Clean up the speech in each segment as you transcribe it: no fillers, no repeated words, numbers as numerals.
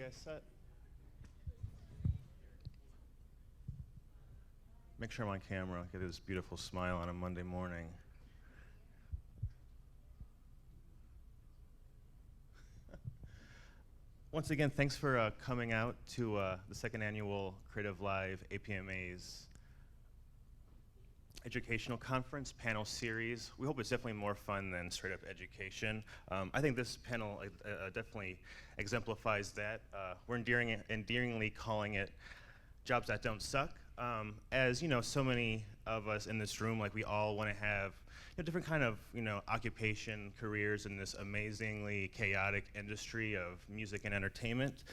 guys set? Make sure I'm on camera. Get this beautiful smile on a Monday morning. Once again, thanks for coming out to the second annual Creative Live APMA's educational conference panel series. We hope it's definitely more fun than straight up education. I think this panel definitely exemplifies that. We're endearingly calling it Jobs That Don't Suck. As you know, so many of us in this room, like we all want to have different kind of occupation, careers in this amazingly chaotic industry of music and entertainment.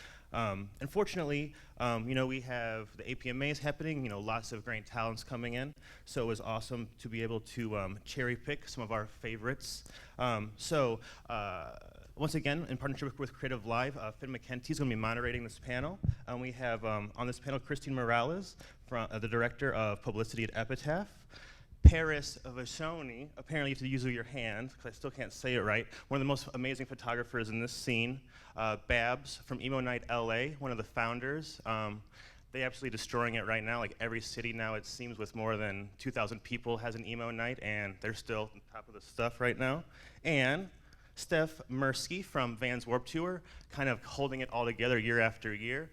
Unfortunately, we have the APMAs happening, lots of great talents coming in. So it was awesome to be able to cherry pick some of our favorites. Once again, in partnership with Creative Live, Finn McKenty is going to be moderating this panel. We have on this panel Christine Morales, the director of Publicity at Epitaph. Paris Visone, apparently you have to use your hand, because I still can't say it right, one of the most amazing photographers in this scene. Babs from Emo Night LA, one of the founders. They're absolutely destroying it right now. Like every city now, it seems, with more than 2,000 people has an emo night, and they're still on top of the stuff right now. And Steph Mirsky from Vans Warped Tour, kind of holding it all together year after year.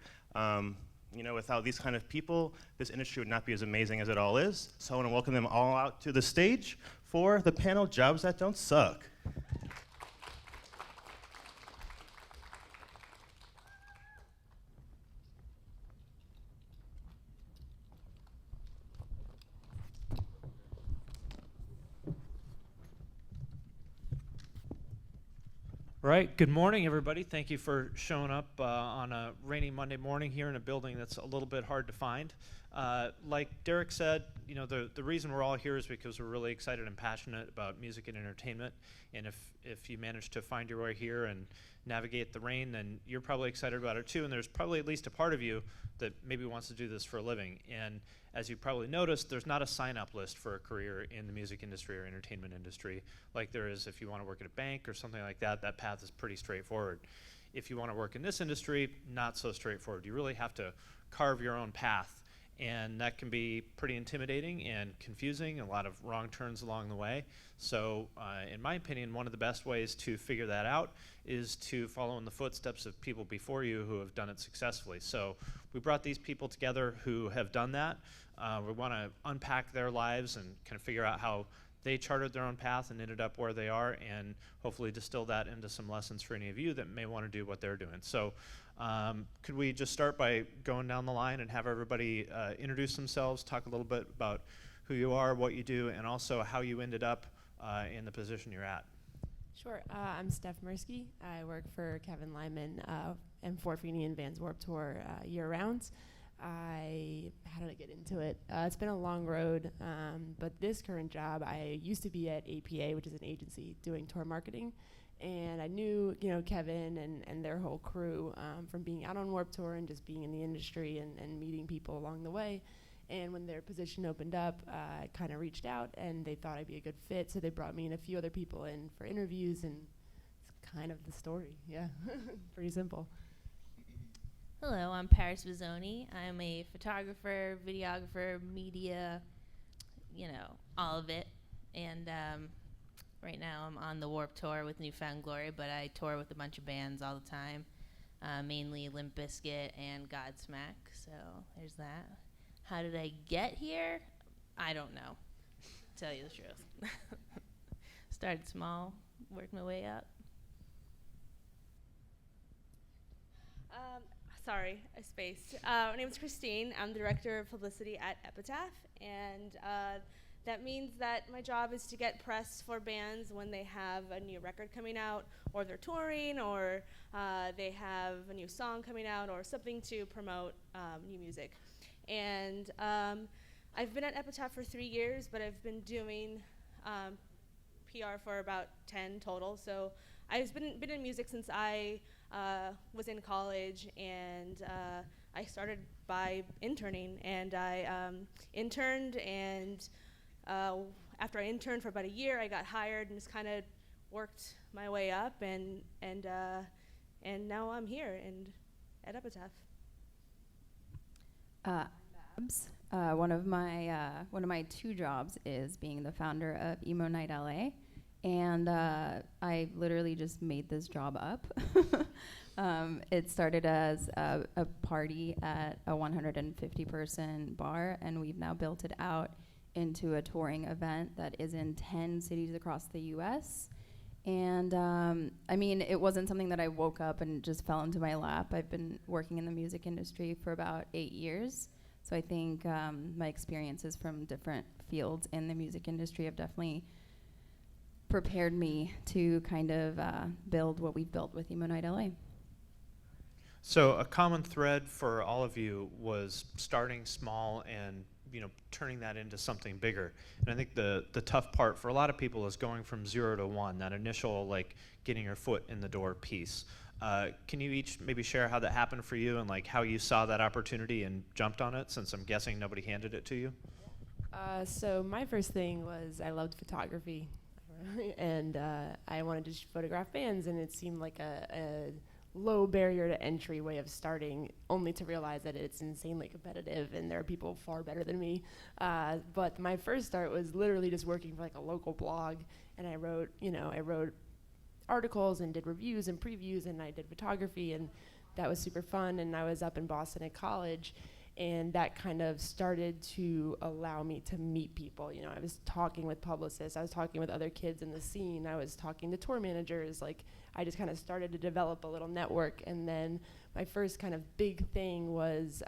Without these kind of people, this industry would not be as amazing as it all is. So I want to welcome them all out to the stage for the panel Jobs That Don't Suck. Right, good morning everybody. Thank you for showing up on a rainy Monday morning here in a building that's a little bit hard to find. Like Derek said, the reason we're all here is because we're really excited and passionate about music and entertainment. And if you manage to find your way here and navigate the rain, then you're probably excited about it too. And there's probably at least a part of you that maybe wants to do this for a living. And as you probably noticed, there's not a sign-up list for a career in the music industry or entertainment industry like there is if you want to work at a bank or something like that. That path is pretty straightforward. If you want to work in this industry, not so straightforward. You really have to carve your own path, and that can be pretty intimidating and confusing, a lot of wrong turns along the way. So in my opinion, one of the best ways to figure that out is to follow in the footsteps of people before you who have done it successfully. So we brought these people together who have done that. We want to unpack their lives and kind of figure out how they charted their own path and ended up where they are, and hopefully distill that into some lessons for any of you that may want to do what they're doing. So could we just start by going down the line and have everybody introduce themselves, talk a little bit about who you are, what you do, and also how you ended up in the position you're at? Sure. I'm Steph Mirsky. I work for Kevin Lyman and for Feeney and Vans Warped Tour year-round. How did I get into it? It's been a long road, but this current job, I used to be at APA, which is an agency doing tour marketing, and I knew, Kevin and their whole crew from being out on Warped Tour and just being in the industry and meeting people along the way. And when their position opened up, I kind of reached out, and they thought I'd be a good fit, so they brought me and a few other people in for interviews, and it's kind of the story. Yeah, pretty simple. Hello, I'm Paris Visone. I'm a photographer, videographer, media, all of it. And right now I'm on the Warped Tour with Newfound Glory, but I tour with a bunch of bands all the time, mainly Limp Bizkit and Godsmack. So there's that. How did I get here? I don't know, to tell you the truth. Started small, worked my way up. Sorry, I spaced. My name is Christine. I'm the director of publicity at Epitaph, and that means that my job is to get press for bands when they have a new record coming out, or they're touring, or they have a new song coming out, or something to promote new music. And I've been at Epitaph for 3 years, but I've been doing PR for about 10 total. So I've been in music since I was in college, and I started by interning, and I interned, and after I interned for about a year, I got hired and just kind of worked my way up, and now I'm here, and at Epitaph. Babs. One of my two jobs is being the founder of Emo Night LA, and I literally just made this job up. It started as a party at a 150-person bar, and we've now built it out into a touring event that is in 10 cities across the U.S. And I mean, it wasn't something that I woke up and just fell into my lap. I've been working in the music industry for about 8 years. So I think my experiences from different fields in the music industry have definitely prepared me to kind of build what we've built with Emo Night LA. So a common thread for all of you was starting small and turning that into something bigger. And I think the tough part for a lot of people is going from 0 to 1, that initial like getting your foot in the door piece. Can you each maybe share how that happened for you and like how you saw that opportunity and jumped on it, since I'm guessing nobody handed it to you? So my first thing was I loved photography, and I wanted to photograph bands, and it seemed like a low barrier to entry way of starting, only to realize that it's insanely competitive and there are people far better than me. But my first start was literally just working for like a local blog, and I wrote articles and did reviews and previews, and I did photography, and that was super fun. And I was up in Boston at college, and that kind of started to allow me to meet people. I was talking with publicists, I was talking with other kids in the scene, I was talking to tour managers. Like, I just kind of started to develop a little network. And then my first kind of big thing was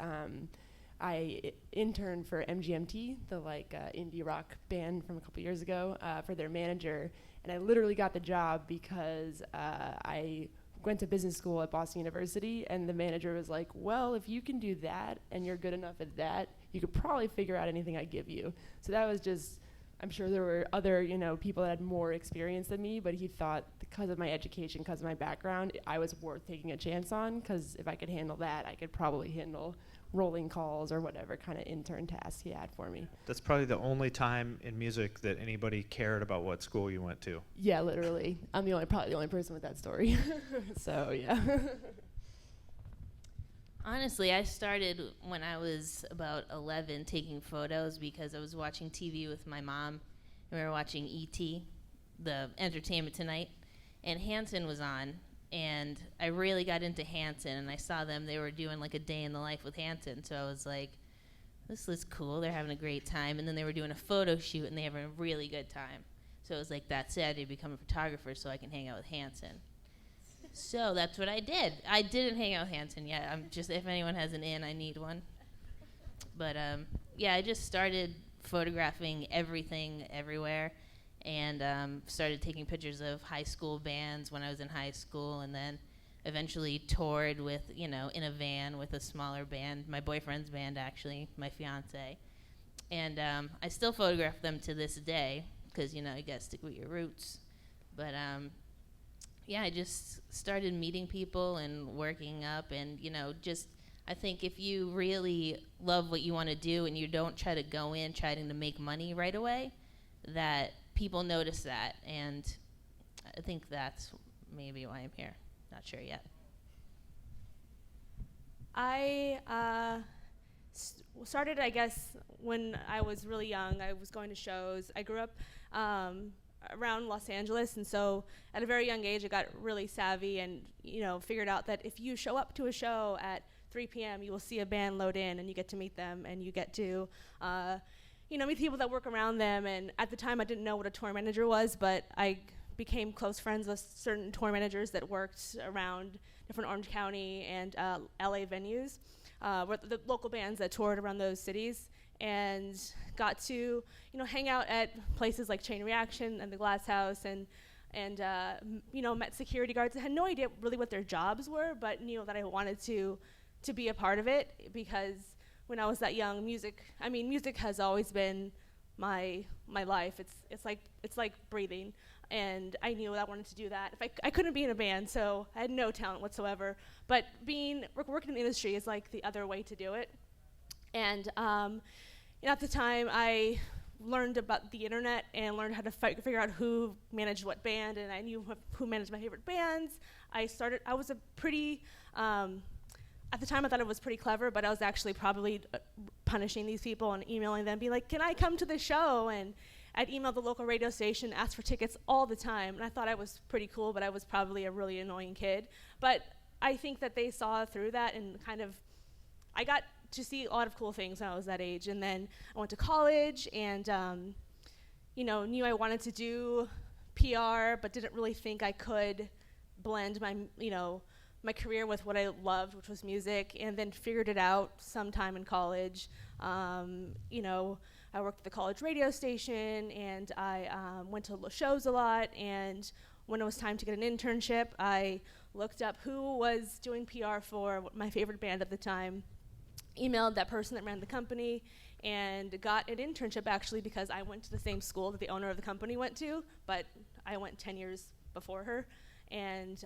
I interned for MGMT, the indie rock band from a couple years ago, for their manager. And I literally got the job because I went to business school at Boston University, and the manager was like, well, if you can do that and you're good enough at that, you could probably figure out anything I give you. So that was just, I'm sure there were other people that had more experience than me, but he thought because of my education, because of my background, I was worth taking a chance on, because if I could handle that, I could probably handle rolling calls or whatever kind of intern tasks he had for me. That's probably the only time in music that anybody cared about what school you went to. Yeah, literally. I'm probably the only person with that story. So, yeah. Honestly, I started when I was about 11 taking photos because I was watching TV with my mom, and we were watching E.T., the Entertainment Tonight, and Hanson was on. And I really got into Hanson, and I saw they were doing like a day in the life with Hanson. So I was like, this is cool, they're having a great time. And then they were doing a photo shoot, and they were having a really good time. So it was like, that's it, I did become a photographer so I can hang out with Hanson. So that's what I did. I didn't hang out with Hanson yet. I'm just, if anyone has an in, I need one. But yeah, I just started photographing everything everywhere. And started taking pictures of high school bands when I was in high school, and then eventually toured with, in a van with a smaller band, my boyfriend's band actually, my fiance. And I still photograph them to this day, because, you gotta stick with your roots. But yeah, I just started meeting people and working up, and, I think if you really love what you want to do and you don't try to go in trying to make money right away, that people notice that, and I think that's maybe why I'm here. Not sure yet. I started, I guess, when I was really young. I was going to shows. I grew up around Los Angeles, and so at a very young age, I got really savvy and, figured out that if you show up to a show at 3 p.m., you will see a band load in, and you get to meet them, and you get to meet people that work around them. And at the time, I didn't know what a tour manager was, but I became close friends with certain tour managers that worked around different Orange County and LA venues, with the local bands that toured around those cities, and got to hang out at places like Chain Reaction and the Glass House, and met security guards. I had no idea really what their jobs were, but knew that I wanted to be a part of it, because when I was that young, music has always been my life. It's like breathing, and I knew that I wanted to do that. I couldn't be in a band, so I had no talent whatsoever. But working in the industry is like the other way to do it. And at the time, I learned about the internet and learned how to figure out who managed what band, and I knew who managed my favorite bands. I was a pretty at the time I thought it was pretty clever, but I was actually probably punishing these people and emailing them, being like, can I come to the show? And I'd email the local radio station, ask for tickets all the time, and I thought I was pretty cool, but I was probably a really annoying kid. But I think that they saw through that and kind of, I got to see a lot of cool things when I was that age. And then I went to college and, knew I wanted to do PR, but didn't really think I could blend my career with what I loved, which was music, and then figured it out sometime in college. I worked at the college radio station, and I went to shows a lot, and when it was time to get an internship, I looked up who was doing PR for my favorite band at the time, emailed that person that ran the company, and got an internship actually because I went to the same school that the owner of the company went to, but I went 10 years before her, and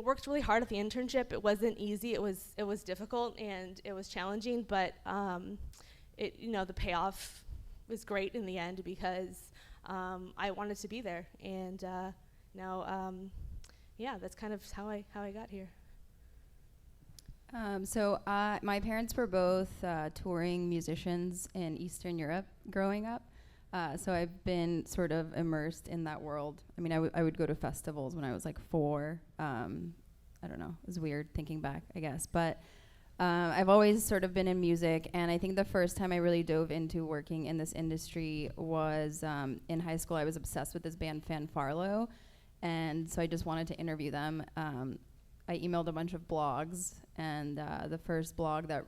worked really hard at the internship. It wasn't easy. It was difficult and it was challenging, but the payoff was great in the end because I wanted to be there, and now that's kind of how I got here. My parents were both touring musicians in Eastern Europe growing up. So I've been sort of immersed in that world. I mean, I would go to festivals when I was like 4. I don't know. It was weird thinking back, I guess. But I've always sort of been in music. And I think the first time I really dove into working in this industry was in high school. I was obsessed with this band, Fanfarlo. And so I just wanted to interview them. I emailed a bunch of blogs. And the first blog that,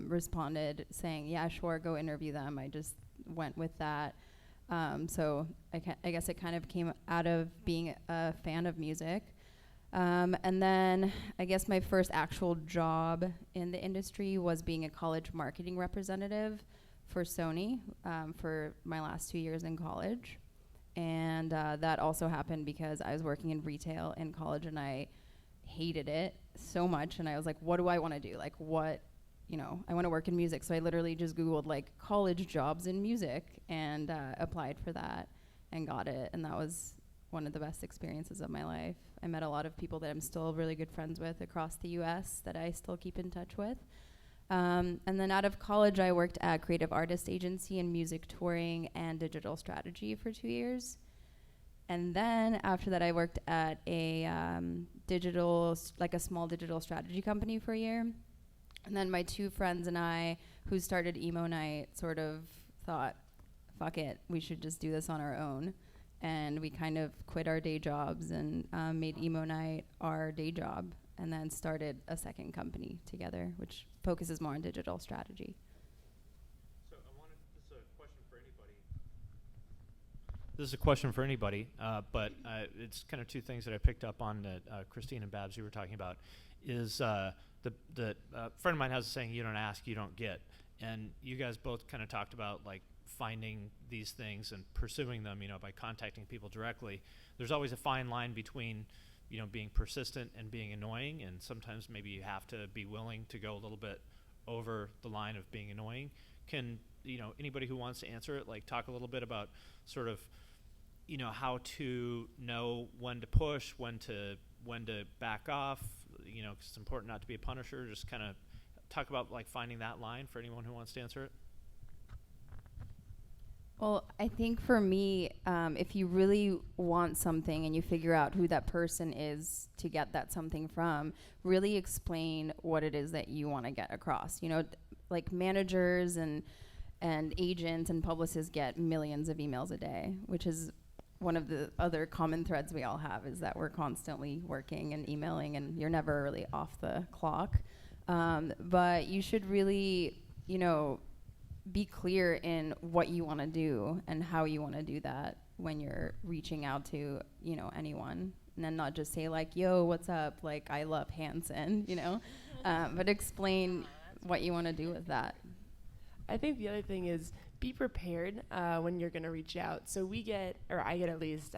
responded saying, yeah, sure, go interview them. I just went with that. So I guess it kind of came out of being a fan of music. And then I guess my first actual job in the industry was being a college marketing representative for Sony for my last 2 years in college. And that also happened because I was working in retail in college and I hated it so much. And I was like, what do I want to do? Like, what? I want to work in music. So I literally just Googled like college jobs in music and applied for that and got it. And that was one of the best experiences of my life. I met a lot of people that I'm still really good friends with across the US that I still keep in touch with. And then out of college, I worked at Creative Artist Agency in music touring and digital strategy for 2 years. And then after that, I worked at a small digital strategy company for a year. And then my 2 friends and I, who started Emo Night, sort of thought, fuck it, we should just do this on our own. And we kind of quit our day jobs and made Emo Night our day job, and then started a second company together, which focuses more on digital strategy. So this is a question for anybody. This is a question for anybody, but it's kind of 2 things that I picked up on that Christine and Babs, you were talking about, is the friend of mine has a saying, you don't ask, you don't get. And you guys both kind of talked about like finding these things and pursuing them, by contacting people directly. There's always a fine line between, being persistent and being annoying, and sometimes maybe you have to be willing to go a little bit over the line of being annoying. Can, anybody who wants to answer it, like talk a little bit about sort of, how to know when to push, when to back off, because it's important not to be a punisher. Just kind of talk about like finding that line for anyone who wants to answer it. Well, I think for me, if you really want something and you figure out who that person is to get that something from, really explain what it is that you want to get across. Like managers and agents and publicists get millions of emails a day, which is one of the other common threads we all have, is that we're constantly working and emailing and you're never really off the clock. But you should really, be clear in what you want to do and how you want to do that when you're reaching out to, anyone. And then not just say like, yo, what's up? Like, I love Hanson, but explain what you want to do with that. I think the other thing is be prepared when you're going to reach out. So I get at least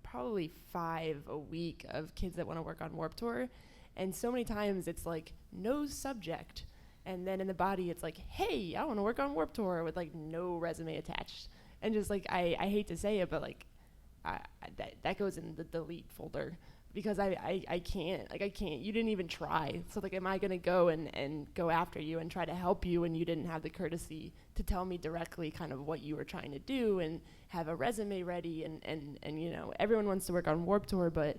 probably 5 a week of kids that want to work on Warped Tour. And so many times it's like no subject. And then in the body, it's like, hey, I want to work on Warped Tour with like no resume attached. And just like, I hate to say it, but like that goes in the delete folder because I can't, you didn't even try. So like, am I gonna go and go after you and try to help you when you didn't have the courtesy to tell me directly kind of what you were trying to do and have a resume ready and you know, everyone wants to work on Warped Tour, but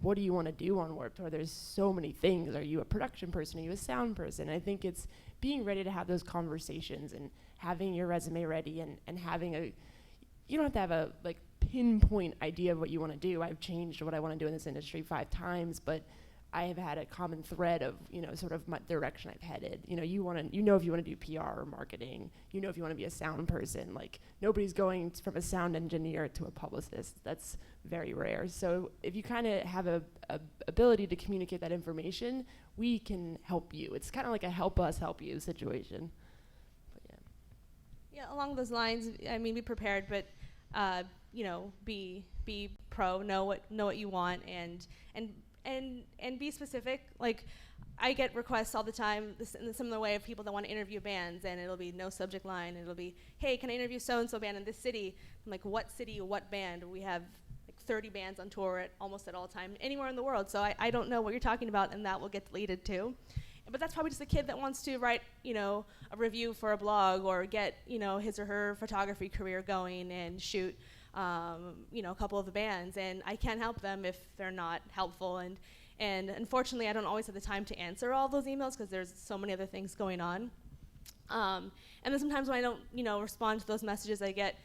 what do you want to do on Warped Tour? There's so many things. Are you a production person? Are you a sound person? I think it's being ready to have those conversations and having your resume ready and having you don't have to have a like pinpoint idea of what you want to do. I've changed what I want to do in this industry 5 times, but I have had a common thread of, you know, sort of my direction I've headed. You know, if you want to do PR or marketing, you know, if you want to be a sound person, like nobody's going from a sound engineer to a publicist. That's very rare. So if you kind of have a ability to communicate that information, we can help you. It's kind of like a help us help you situation. But yeah. Yeah, along those lines, I mean, be prepared, but you know, be pro, know what you want, and be specific. Like, I get requests all the time, in a similar way, of people that want to interview bands, and it'll be no subject line, and it'll be, hey, can I interview so-and-so band in this city? I'm like, what city, what band? We have like 30 bands on tour almost at all time, anywhere in the world, so I don't know what you're talking about, and that will get deleted too. But that's probably just a kid that wants to write, you know, a review for a blog or get, you know, his or her photography career going and shoot, you know, a couple of the bands. And I can't help them if they're not helpful. And unfortunately, I don't always have the time to answer all those emails because there's so many other things going on. And then sometimes when I don't, you know, respond to those messages, I get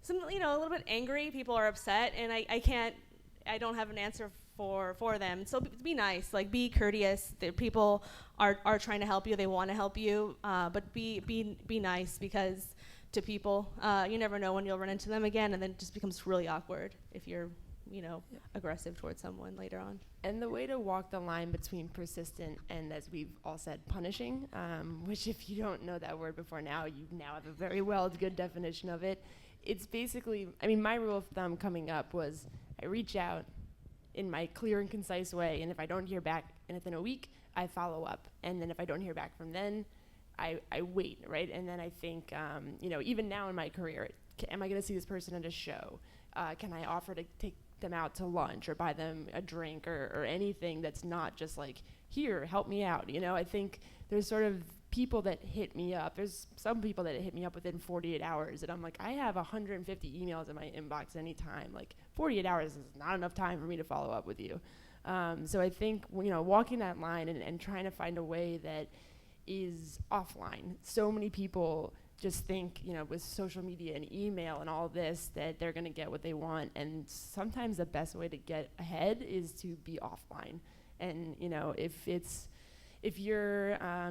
some, you know, a little bit angry. People are upset, and I don't have an answer for them. So be nice, like be courteous. The people are trying to help you. They want to help you, but be nice, because to people, you never know when you'll run into them again, and then it just becomes really awkward if you're, you know, aggressive towards someone later on. And the way to walk the line between persistent and, as we've all said, punishing, which if you don't know that word before now, you now have a very good definition of it. It's basically, I mean, my rule of thumb coming up was I reach out in my clear and concise way, and if I don't hear back within a week, I follow up. And then if I don't hear back from then, I wait, right? And then I think, you know, even now in my career, am I going to see this person at a show? Can I offer to take them out to lunch or buy them a drink or anything that's not just like, here, help me out? You know, I think there's sort of people that hit me up. There's some people that hit me up within 48 hours, and I'm like, I have 150 emails in my inbox anytime. Like, 48 hours is not enough time for me to follow up with you. So I think, you know, walking that line and trying to find a way that is offline. So many people just think, you know, with social media and email and all this, that they're going to get what they want. And sometimes the best way to get ahead is to be offline. And, you know, if you're,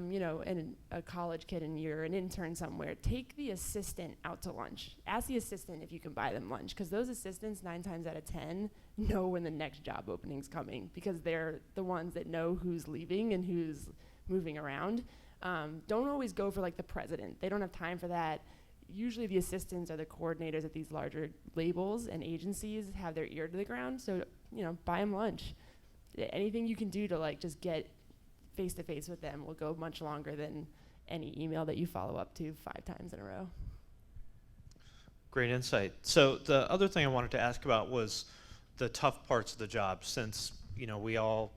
you know, a college kid and you're an intern somewhere, take the assistant out to lunch. Ask the assistant if you can buy them lunch, because those assistants 9 times out of 10 know when the next job opening's coming, because they're the ones that know who's leaving and who's moving around. Don't always go for like the president. They don't have time for that. Usually the assistants are the coordinators at these larger labels, and agencies have their ear to the ground. So, you know, buy them lunch. Anything you can do to like just get face-to-face with them will go much longer than any email that you follow up to 5 times in a row. Great insight. So the other thing I wanted to ask about was the tough parts of the job, since, you know, we all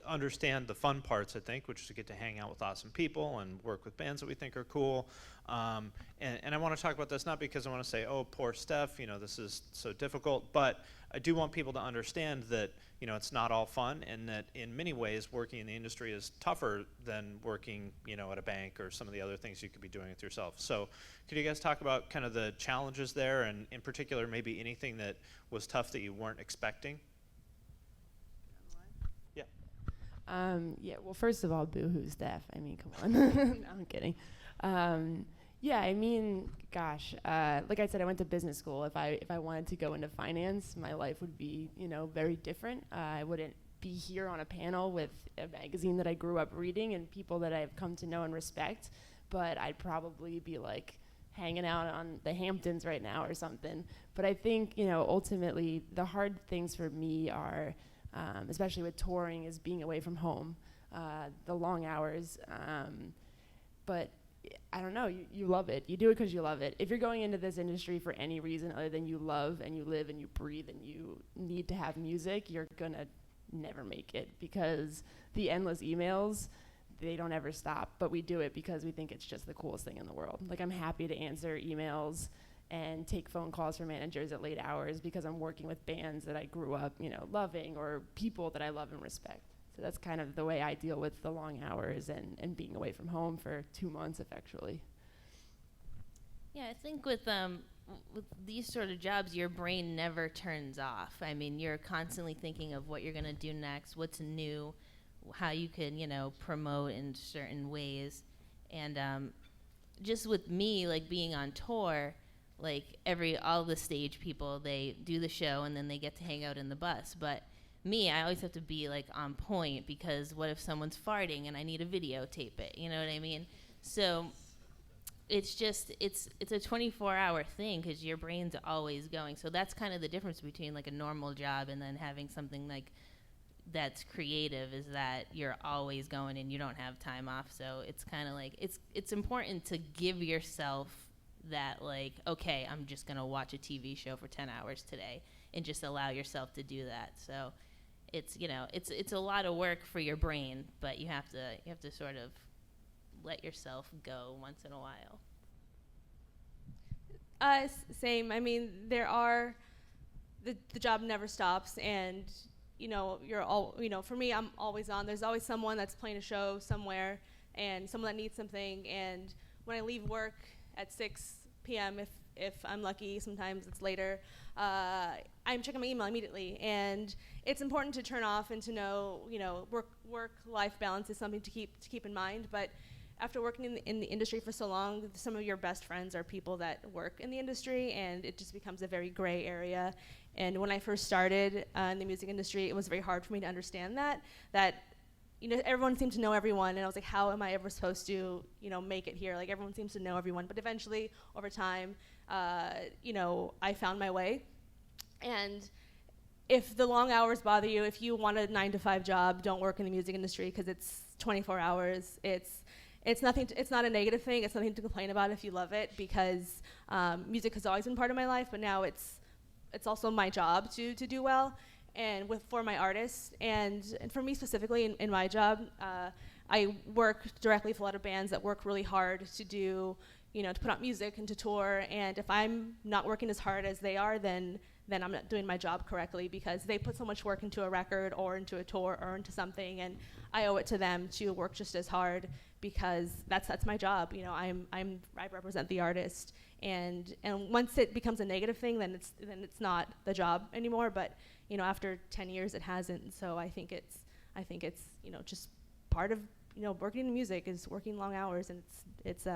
understand the fun parts, I think, which is to get to hang out with awesome people and work with bands that we think are cool. And I want to talk about this not because I want to say, oh, poor Steph, you know, this is so difficult, but I do want people to understand that, you know, it's not all fun, and that in many ways working in the industry is tougher than working, you know, at a bank or some of the other things you could be doing with yourself. So could you guys talk about kind of the challenges there, and in particular maybe anything that was tough that you weren't expecting? Yeah, well, first of all, boo-hoo, Steph. I mean, come on. No, I'm kidding. Yeah, I mean, gosh, like I said, I went to business school. If I wanted to go into finance, my life would be, you know, very different. I wouldn't be here on a panel with a magazine that I grew up reading and people that I've come to know and respect, but I'd probably be like hanging out on the Hamptons right now or something. But I think, you know, ultimately the hard things for me are, especially with touring, is being away from home, the long hours. But I don't know, you love it. You do it because you love it. If you're going into this industry for any reason other than you love and you live and you breathe and you need to have music, you're gonna never make it because the endless emails, they don't ever stop, but we do it because we think it's just the coolest thing in the world. Like, I'm happy to answer emails and take phone calls from managers at late hours because I'm working with bands that I grew up, loving, or people that I love and respect. So that's kind of the way I deal with the long hours and being away from home for 2 months effectually. Yeah, I think with these sort of jobs, your brain never turns off. I mean, you're constantly thinking of what you're going to do next, what's new, how you can, promote in certain ways. And just with me, like, being on tour, like, all the stage people, they do the show and then they get to hang out in the bus. But me, I always have to be, like, on point because what if someone's farting and I need to videotape it? You know what I mean? So it's just, it's a 24-hour thing because your brain's always going. So that's kind of the difference between, like, a normal job and then having something, like, that's creative, is that you're always going and you don't have time off. So it's kind of like, it's important to give yourself that, like, okay, I'm just going to watch a TV show for 10 hours today and just allow yourself to do that. So it's, it's a lot of work for your brain, but you have to sort of let yourself go once in a while. Same. I mean, the job never stops, and you're all, for me, I'm always on. There's always someone that's playing a show somewhere, and someone that needs something. And when I leave work at 6 p.m., if I'm lucky, sometimes it's later, I'm checking my email immediately. And it's important to turn off and to know, work-life balance is something to keep in mind. But after working in the industry for so long, some of your best friends are people that work in the industry, and it just becomes a very gray area. And when I first started in the music industry, it was very hard for me to understand that everyone seemed to know everyone, and I was like, how am I ever supposed to, make it here? Like, everyone seems to know everyone. But eventually, over time, I found my way. And if the long hours bother you, if you want a 9-to-5 job, don't work in the music industry because it's 24 hours. It's nothing. It's not a negative thing. It's nothing to complain about if you love it, because music has always been part of my life, but now it's also my job to do well, and for my artists, and for me specifically in my job, I work directly with a lot of bands that work really hard to do, to put out music and to tour. And if I'm not working as hard as they are, then I'm not doing my job correctly, because they put so much work into a record or into a tour or into something, and I owe it to them to work just as hard, because that's my job. I represent the artist, and once it becomes a negative thing, then it's not the job anymore. But after 10 years, it hasn't. So I think it's just part of working in music is working long hours, and it's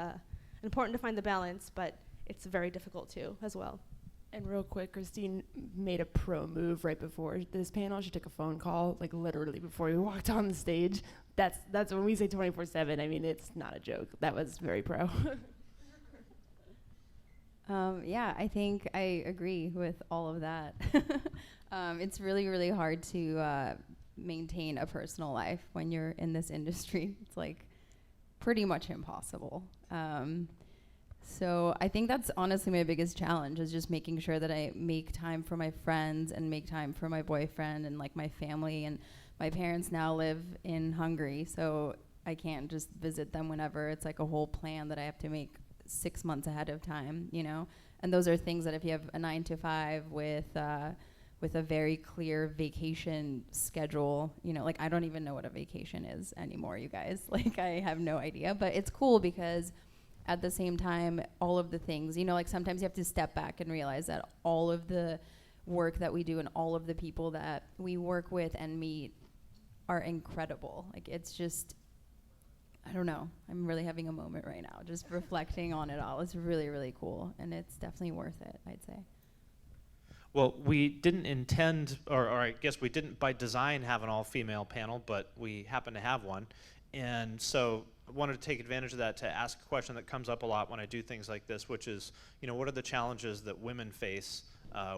important to find the balance, but it's very difficult too as well. And real quick, Christine made a pro move right before this panel. She took a phone call, like, literally before we walked on the stage. That's when we say 24/7. I mean, it's not a joke. That was very pro. Yeah, I think I agree with all of that. It's really, really hard to maintain a personal life when you're in this industry. It's like pretty much impossible. So I think that's honestly my biggest challenge, is just making sure that I make time for my friends and make time for my boyfriend and, like, my family. And my parents now live in Hungary, so I can't just visit them whenever. It's like a whole plan that I have to make 6 months ahead of time, And those are things that if you have a 9-to-5 with a very clear vacation schedule, like, I don't even know what a vacation is anymore, you guys. Like, I have no idea. But it's cool because at the same time, all of the things, like, sometimes you have to step back and realize that all of the work that we do and all of the people that we work with and meet are incredible. Like, it's just, I don't know. I'm really having a moment right now, just reflecting on it all. It's really, really cool, and it's definitely worth it, I'd say. Well, we didn't intend, or I guess we didn't by design have an all-female panel, but we happen to have one. And so I wanted to take advantage of that to ask a question that comes up a lot when I do things like this, which is, what are the challenges that women face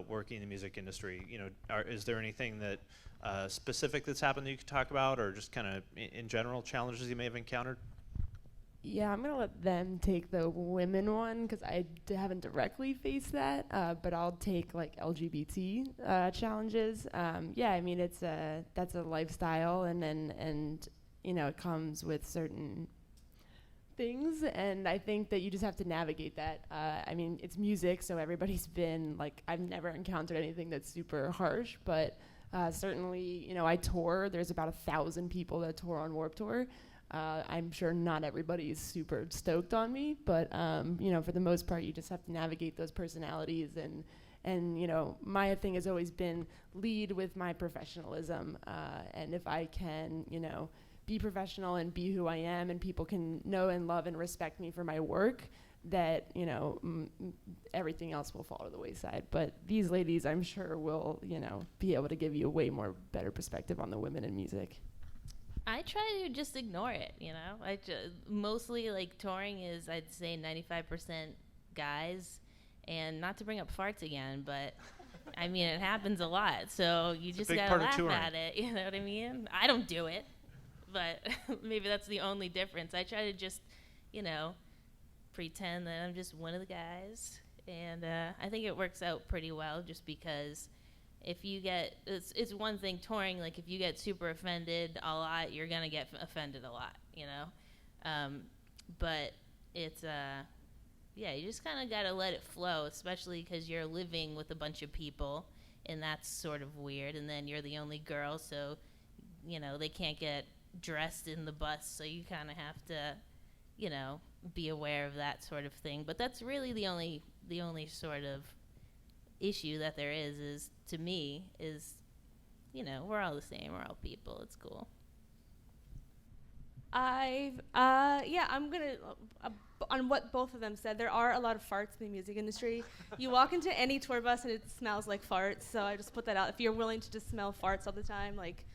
working in the music industry? Is there anything that specific that's happened that you could talk about, or just kind of in general challenges you may have encountered? Yeah, I'm gonna let them take the women one because I haven't directly faced that, but I'll take like LGBT challenges. Yeah, I mean that's a lifestyle, and you know it comes with certain things, and I think that you just have to navigate that. I mean it's music, so everybody's been like I've never encountered anything that's super harsh, but certainly you know I tour. There's about 1,000 people that tour on Warped Tour. I'm sure not everybody is super stoked on me, but you know, for the most part, you just have to navigate those personalities, and you know, my thing has always been lead with my professionalism, and if I can, you know, be professional and be who I am, and people can know and love and respect me for my work, that you know, everything else will fall to the wayside. But these ladies, I'm sure, will you know be able to give you a way more better perspective on the women in music. I try to just ignore it, you know. Mostly like touring is, I'd say 95% guys, and not to bring up farts again, but I mean it happens a lot. So you just gotta laugh at it. You know what I mean? I don't do it, but maybe that's the only difference. I try to just, you know, pretend that I'm just one of the guys, and I think it works out pretty well. Just because. If you get, it's one thing touring, like if you get super offended a lot, you're going to get offended a lot, you know? But it's, yeah, you just kind of got to let it flow, especially because you're living with a bunch of people, and that's sort of weird. And then you're the only girl, so, you know, they can't get dressed in the bus, so you kind of have to, you know, be aware of that sort of thing. But that's really the only sort of issue that there is to me is, you know, we're all the same, we're all people, it's cool. I'm gonna on what both of them said. There are a lot of farts in the music industry. You walk into any tour bus and it smells like farts. So I just put that out. If you're willing to just smell farts all the time, like,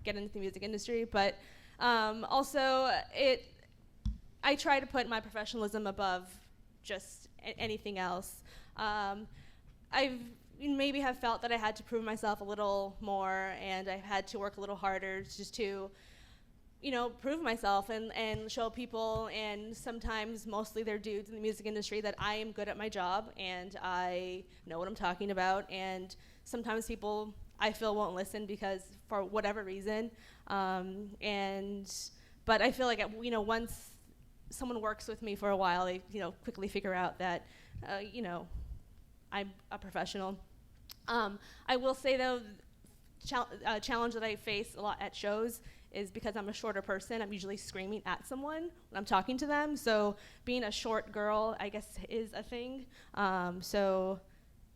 get into the music industry. But also, I try to put my professionalism above just anything else. I've maybe have felt that I had to prove myself a little more, and I've had to work a little harder just to, you know, prove myself and show people, and sometimes mostly they're dudes in the music industry, that I am good at my job and I know what I'm talking about. And sometimes people I feel won't listen because for whatever reason. But I feel like you know, once someone works with me for a while, they, you know, quickly figure out that you know, I'm a professional. I will say though, challenge that I face a lot at shows is because I'm a shorter person, I'm usually screaming at someone when I'm talking to them. So being a short girl, I guess, is a thing. So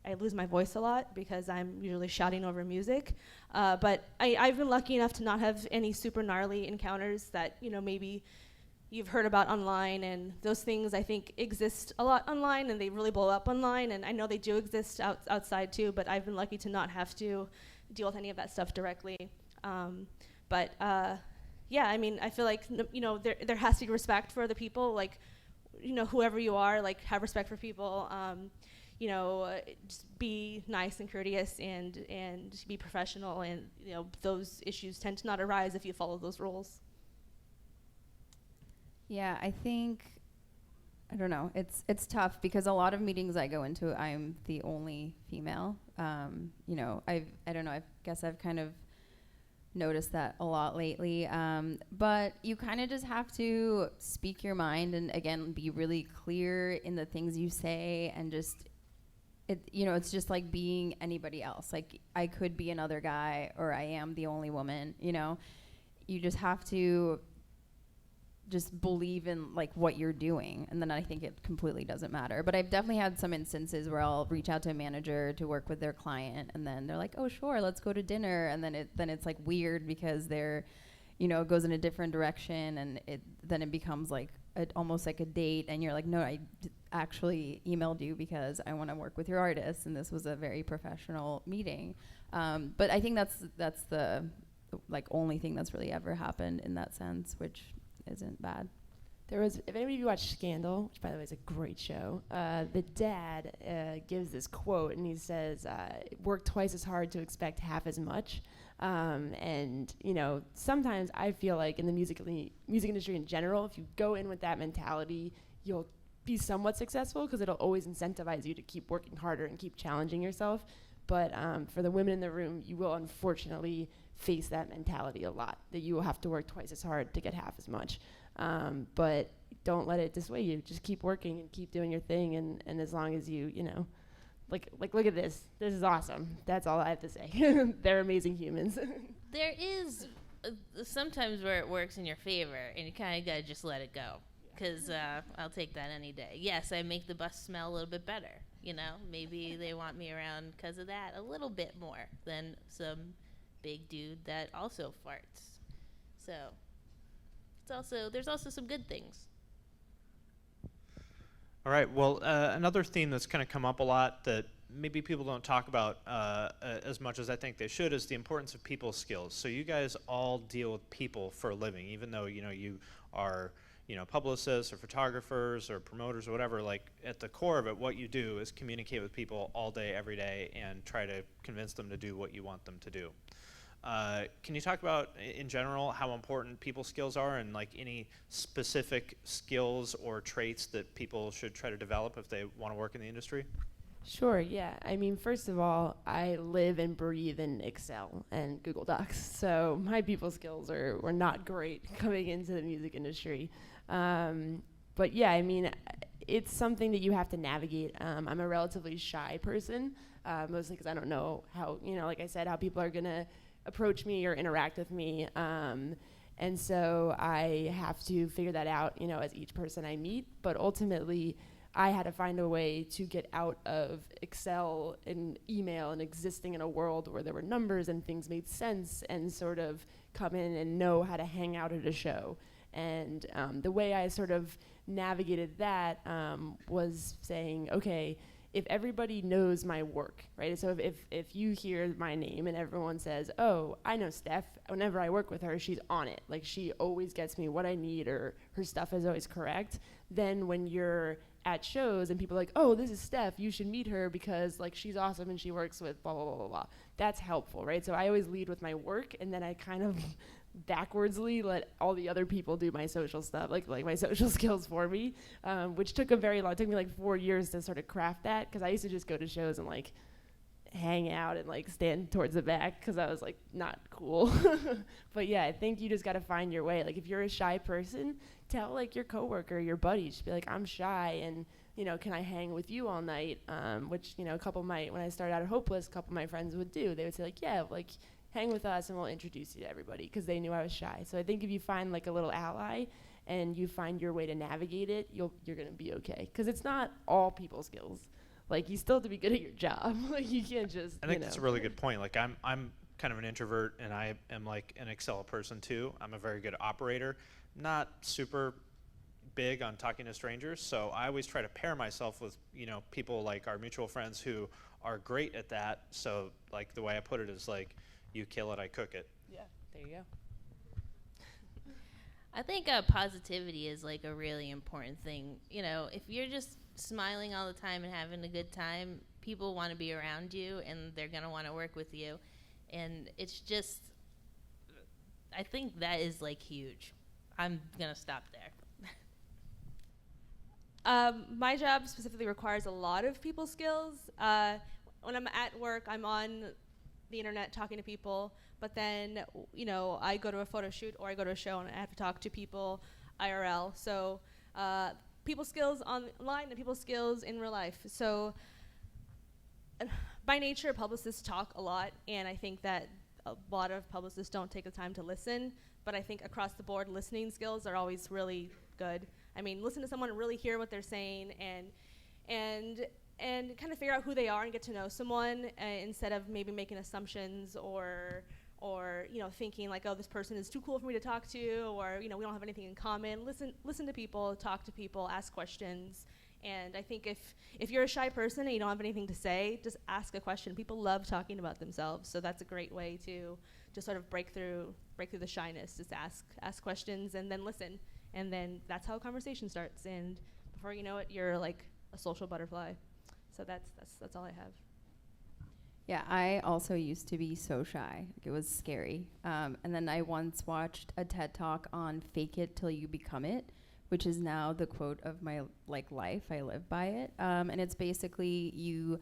I lose my voice a lot because I'm usually shouting over music. But I've been lucky enough to not have any super gnarly encounters that, you know, maybe you've heard about online, and those things I think exist a lot online, and they really blow up online, and I know they do exist outside too, but I've been lucky to not have to deal with any of that stuff directly. Yeah, I mean, I feel like, you know, there has to be respect for other people, like, you know, whoever you are, like, have respect for people, you know, just be nice and courteous and be professional, and, you know, those issues tend to not arise if you follow those rules. Yeah, I think, I don't know, it's tough because a lot of meetings I go into, I'm the only female. You know, I don't know, I guess I've kind of noticed that a lot lately. But you kind of just have to speak your mind and, again, be really clear in the things you say, and just, you know, it's just like being anybody else. Like, I could be another guy, or I am the only woman, you know. You just have to just believe in like what you're doing, and then I think it completely doesn't matter. But I've definitely had some instances where I'll reach out to a manager to work with their client, and then they're like, oh sure, let's go to dinner, and then it's like weird because they're, you know, it goes in a different direction, and then it becomes like almost like a date, and you're like, no, I actually emailed you because I want to work with your artist, and this was a very professional meeting. But I think that's the like only thing that's really ever happened in that sense, which isn't bad. There was, if any of you watched Scandal, which by the way is a great show, the dad gives this quote and he says, work twice as hard to expect half as much. And, you know, sometimes I feel like in the music industry in general, if you go in with that mentality, you'll be somewhat successful because it'll always incentivize you to keep working harder and keep challenging yourself. But for the women in the room, you will unfortunately face that mentality a lot, that you will have to work twice as hard to get half as much. But don't let it dissuade you. Just keep working and keep doing your thing. And as long as you know, like look at this. This is awesome. That's all I have to say. They're amazing humans. There is sometimes where it works in your favor, and you kind of got to just let it go. Because I'll take that any day. Yes, I make the bus smell a little bit better. You know, maybe they want me around because of that a little bit more than some big dude that also farts. So there's also some good things. All right. Well, another theme that's kind of come up a lot that maybe people don't talk about as much as I think they should is the importance of people skills. So you guys all deal with people for a living, even though you are publicists or photographers or promoters or whatever. Like at the core of it, what you do is communicate with people all day, every day, and try to convince them to do what you want them to do. Can you talk about, in general, how important people skills are and like any specific skills or traits that people should try to develop if they want to work in the industry? Sure, yeah. I mean, first of all, I live and breathe in Excel and Google Docs, so my people skills were not great coming into the music industry. But yeah, I mean, it's something that you have to navigate. I'm a relatively shy person, mostly because I don't know how, like I said, how people are going to approach me or interact with me. And so I have to figure that out, as each person I meet. But ultimately, I had to find a way to get out of Excel and email and existing in a world where there were numbers and things made sense and sort of come in and know how to hang out at a show. And the way I sort of navigated that was saying, okay, if everybody knows my work, right? So if you hear my name and everyone says, oh, I know Steph, whenever I work with her, she's on it. Like she always gets me what I need or her stuff is always correct. Then when you're at shows and people are like, oh, this is Steph, you should meet her because like she's awesome and she works with blah, blah, blah, blah, blah. That's helpful, right? So I always lead with my work and then I kind of backwardsly let all the other people do my social stuff, like my social skills for me, which took a very long, it took me like 4 years to sort of craft that because I used to just go to shows and like hang out and like stand towards the back because I was like not cool. But yeah, I think you just got to find your way. Like if you're a shy person, tell like your coworker, your buddy, just be like, I'm shy and can I hang with you all night? Which a couple of when I started out at Hopeless, a couple of my friends would do. They would say like, yeah, like hang with us and we'll introduce you to everybody because they knew I was shy. So I think if you find like a little ally and you find your way to navigate it, you're gonna be okay because it's not all people skills. Like you still have to be good at your job. Like you can't just. I think that's a really good point. Like I'm kind of an introvert and I am like an Excel person too. I'm a very good operator, not super big on talking to strangers. So I always try to pair myself with people like our mutual friends who are great at that. So like the way I put it is like, you kill it, I cook it. Yeah, there you go. I think positivity is like a really important thing. If you're just smiling all the time and having a good time, people want to be around you and they're going to want to work with you. And it's just, I think that is like huge. I'm going to stop there. My job specifically requires a lot of people skills. When I'm at work, I'm on the internet talking to people, but then I go to a photo shoot or I go to a show and I have to talk to people IRL. So people skills online and people skills in real life. So by nature, publicists talk a lot, and I think that a lot of publicists don't take the time to listen, but I think across the board listening skills are always really good. I mean, listen to someone and really hear what they're saying and kind of figure out who they are and get to know someone instead of maybe making assumptions or thinking like, oh, this person is too cool for me to talk to, or we don't have anything in common. Listen to people, talk to people, ask questions. And I think if you're a shy person and you don't have anything to say, just ask a question. People love talking about themselves, so that's a great way to just sort of break through the shyness. Just ask questions and then listen. and then that's how a conversation starts. And before you know it, you're like a social butterfly. So that's all I have. Yeah, I also used to be so shy. Like, it was scary. And then I once watched a TED Talk on "Fake it till you become it," which is now the quote of my life. I live by it. And it's basically you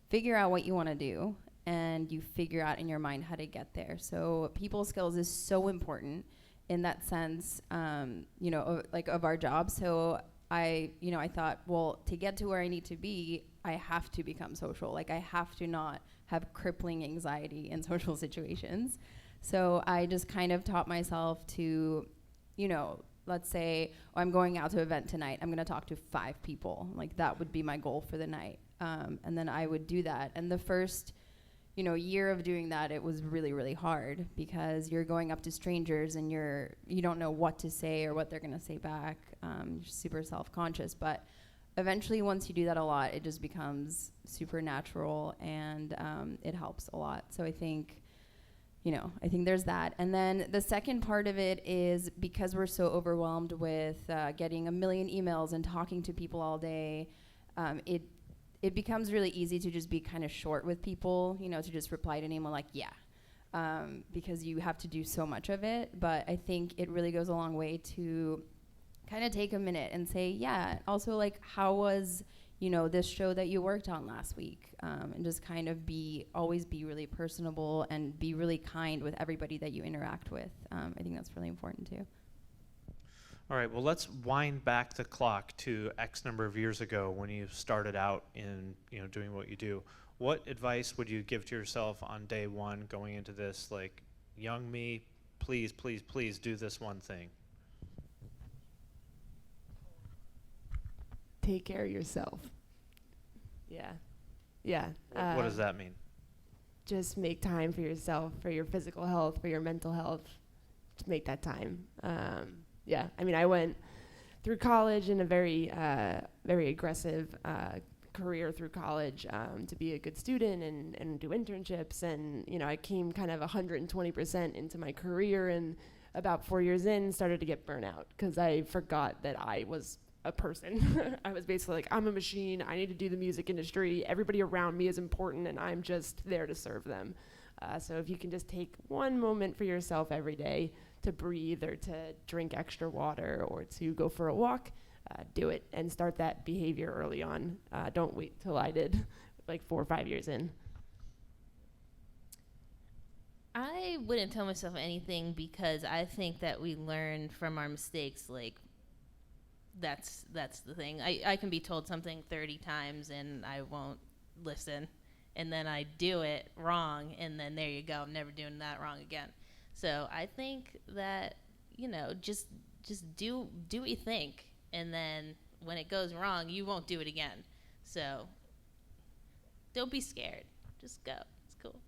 figure out what you want to do, and you figure out in your mind how to get there. So people skills is so important in that sense, of our job. So I thought, well, to get to where I need to be, I have to become social. Like, I have to not have crippling anxiety in social situations. So I just kind of taught myself to, let's say, I'm going out to an event tonight. I'm going to talk to 5 people. Like, that would be my goal for the night. And then I would do that. And the first, year of doing that, it was really, really hard because you're going up to strangers and you don't know what to say or what they're going to say back. You're super self-conscious. But eventually, once you do that a lot, it just becomes super natural, and it helps a lot. So I think there's that. And then the second part of it is because we're so overwhelmed with getting a million emails and talking to people all day, it becomes really easy to just be kind of short with people, to just reply to an email like, yeah, because you have to do so much of it. But I think it really goes a long way to kind of take a minute and say, yeah, also, like, how was, this show that you worked on last week? And just kind of always be really personable and be really kind with everybody that you interact with. I think that's really important too. All right, well, let's wind back the clock to X number of years ago when you started out in, doing what you do. What advice would you give to yourself on day one going into this, like, young me, please, please, please do this one thing? Take care of yourself. Yeah. What does that mean? Just make time for yourself, for your physical health, for your mental health. Just make that time. Yeah, I mean, I went through college in a very, very aggressive career through college to be a good student and do internships. And, I came kind of 120% into my career, and about 4 years in, started to get burnout because I forgot that I was a person. I was basically like, I'm a machine. I need to do the music industry. Everybody around me is important, and I'm just there to serve them. So if you can just take one moment for yourself every day to breathe or to drink extra water or to go for a walk, do it and start that behavior early on. Don't wait till I did, like 4 or 5 years in. I wouldn't tell myself anything because I think that we learn from our mistakes. Like, that's the thing. I can be told something 30 times and I won't listen, and then I do it wrong, and then there you go, I'm never doing that wrong again. So I think that, just do what you think, and then when it goes wrong, you won't do it again. So don't be scared. Just go. It's cool.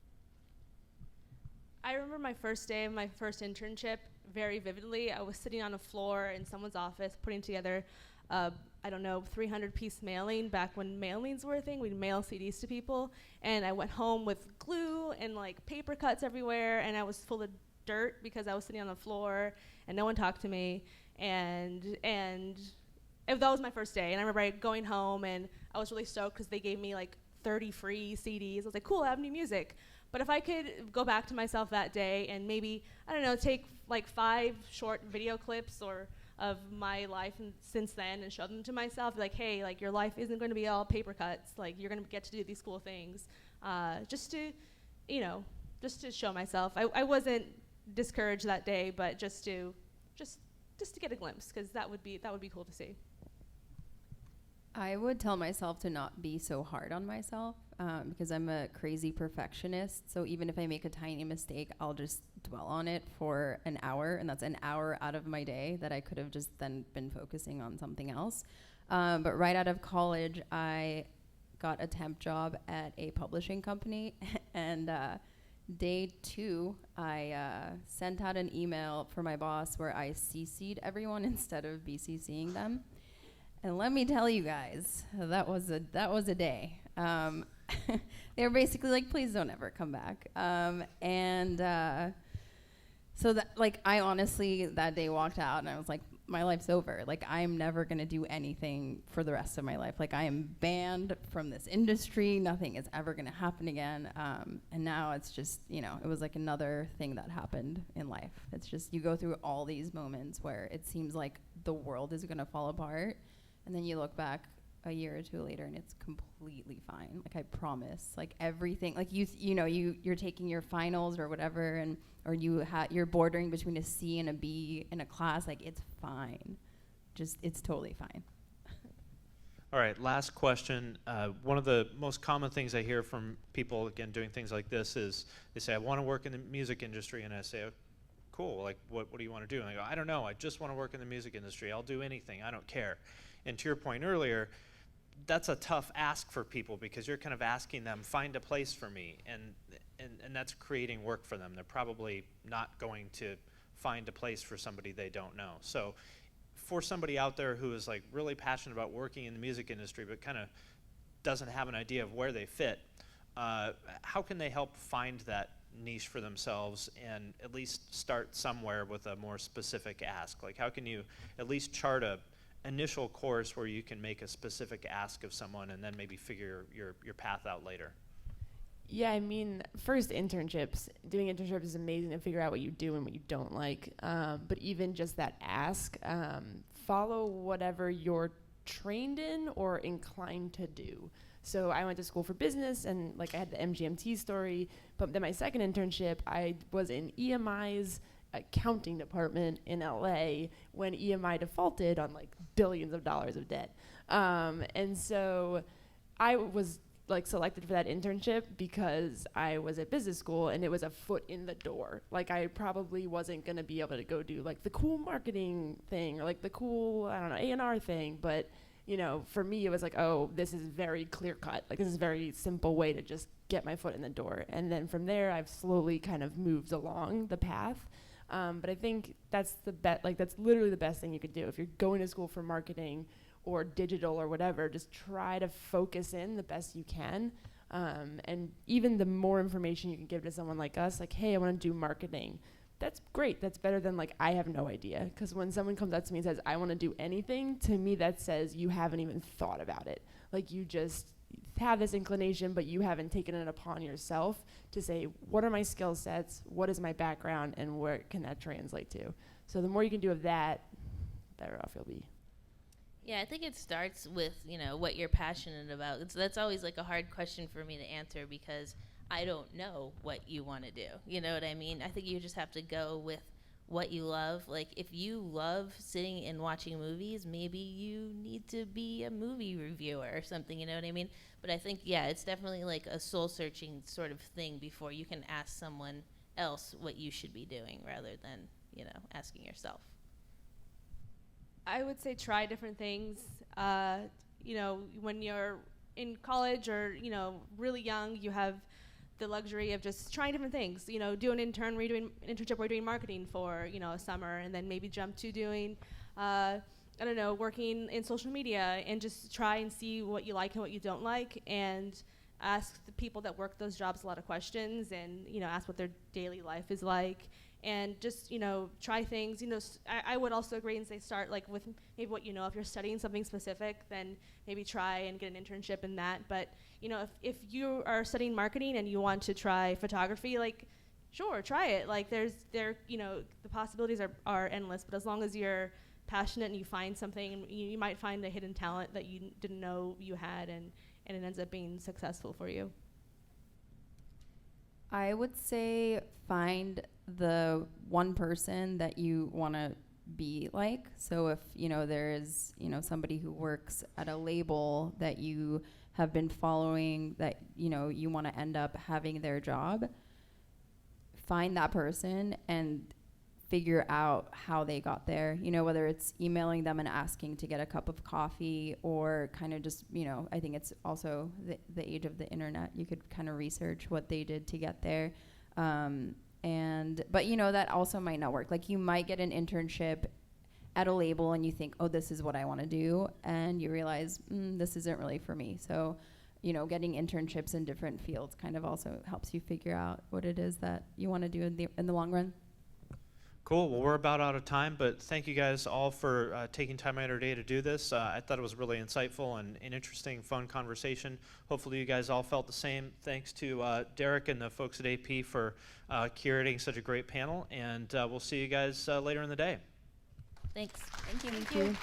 I remember my first day of my first internship very vividly. I was sitting on a floor in someone's office putting together 300-piece mailing back when mailings were a thing. We'd mail CDs to people, and I went home with glue and like paper cuts everywhere, and I was full of dirt because I was sitting on the floor and no one talked to me, and that was my first day. And I remember going home and I was really stoked because they gave me like 30 free CDs. I was like, cool, I have new music. But if I could go back to myself that day and maybe, take like 5 short video clips of my life since then and show them to myself, like, hey, like, your life isn't going to be all paper cuts. Like, you're going to get to do these cool things. Just to show myself. I wasn't discouraged that day, but just to get a glimpse, because that would be cool to see. I would tell myself to not be so hard on myself because I'm a crazy perfectionist. So even if I make a tiny mistake, I'll just dwell on it for an hour, and that's an hour out of my day that I could have just then been focusing on something else. But right out of college, I got a temp job at a publishing company, and day 2, I sent out an email for my boss where I CC'd everyone instead of BCCing them. And let me tell you guys, that was a day. They were basically like, please don't ever come back. So that, like, I honestly that day walked out and I was like, my life's over. Like, I'm never going to do anything for the rest of my life. Like, I am banned from this industry. Nothing is ever going to happen again. And now it's just, you know, it was like another thing that happened in life. It's just, you go through all these moments where it seems like the world is going to fall apart. And then you look back a year or two later and it's completely fine. Like, I promise. Like, everything, like you're taking your finals or whatever, and or you're bordering between a C and a B in a class. Like, it's fine. Just, it's totally fine. All right, last question. One of the most common things I hear from people, again, doing things like this is they say, I want to work in the music industry. And I say, oh, cool, like, what do you want to do? And they go, I don't know, I just want to work in the music industry. I'll do anything, I don't care. And to your point earlier, that's a tough ask for people, because you're kind of asking them, find a place for me, and that's creating work for them. They're probably not going to find a place for somebody they don't know. So for somebody out there who is like really passionate about working in the music industry but kind of doesn't have an idea of where they fit, how can they help find that niche for themselves and at least start somewhere with a more specific ask? Like, how can you at least chart a initial course where you can make a specific ask of someone and then maybe figure your path out later? Yeah, I mean, first, internships. Doing internships is amazing to figure out what you do and what you don't like. But even just that ask, follow whatever you're trained in or inclined to do. So I went to school for business, and like I had the MGMT story, but then my second internship, I was in EMI's accounting department in LA when EMI defaulted on like billions of dollars of debt. And so I was like selected for that internship because I was at business school and it was a foot in the door. Like, I probably wasn't gonna be able to go do like the cool marketing thing or like the cool, I don't know, A&R thing, but you know, for me it was like, oh, this is very clear cut. Like, this is a very simple way to just get my foot in the door. And then from there I've slowly kind of moved along the path. But I think that's that's literally the best thing you could do. If you're going to school for marketing or digital or whatever, just try to focus in the best you can. And even the more information you can give to someone like us, like, hey, I want to do marketing, that's great. That's better than like, I have no idea. Because when someone comes up to me and says, I want to do anything, to me that says you haven't even thought about it. Like, you just have this inclination, but you haven't taken it upon yourself to say, what are my skill sets, what is my background, and where can that translate to? So the more you can do of that, better off you'll be. Yeah, I think it starts with, you know, what you're passionate about. That's always like a hard question for me to answer, because I don't know what you want to do. You know what I mean? I think you just have to go with what you love. Like, if you love sitting and watching movies, maybe you need to be a movie reviewer or something, you know what I mean? But I think, yeah, it's definitely like a soul-searching sort of thing before you can ask someone else what you should be doing, rather than, you know, asking yourself. I would say try different things. You know, when you're in college or, you know, really young, you have the luxury of just trying different things. You know, do an internship where you're doing marketing for, you know, a summer, and then maybe jump to doing, I don't know, working in social media, and just try and see what you like and what you don't like, and ask the people that work those jobs a lot of questions, and, you know, ask what their daily life is like. And just, you know, try things. You know, I would also agree and say start like with maybe what you know. If you're studying something specific, then maybe try and get an internship in that. But, you know, if you are studying marketing and you want to try photography, like, sure, try it. Like, you know, the possibilities are endless. But as long as you're passionate and you find something, you might find a hidden talent that you didn't know you had, and it ends up being successful for you. I would say find the one person that you want to be like. So if, you know, there is, you know, somebody who works at a label that you have been following, that, you know, you want to end up having their job, find that person and figure out how they got there. You know, whether it's emailing them and asking to get a cup of coffee, or kind of just, you know, I think it's also the age of the internet. You could kind of research what they did to get there. But, you know, that also might not work. Like, you might get an internship at a label and you think, oh, this is what I want to do. And you realize, this isn't really for me. So, you know, getting internships in different fields kind of also helps you figure out what it is that you want to do in the long run. Cool. Well, we're about out of time, but thank you guys all for taking time out of your day to do this. I thought it was really insightful and an interesting, fun conversation. Hopefully you guys all felt the same. Thanks to Derek and the folks at AP for curating such a great panel, and we'll see you guys later in the day. Thanks. Thank you. Thank you.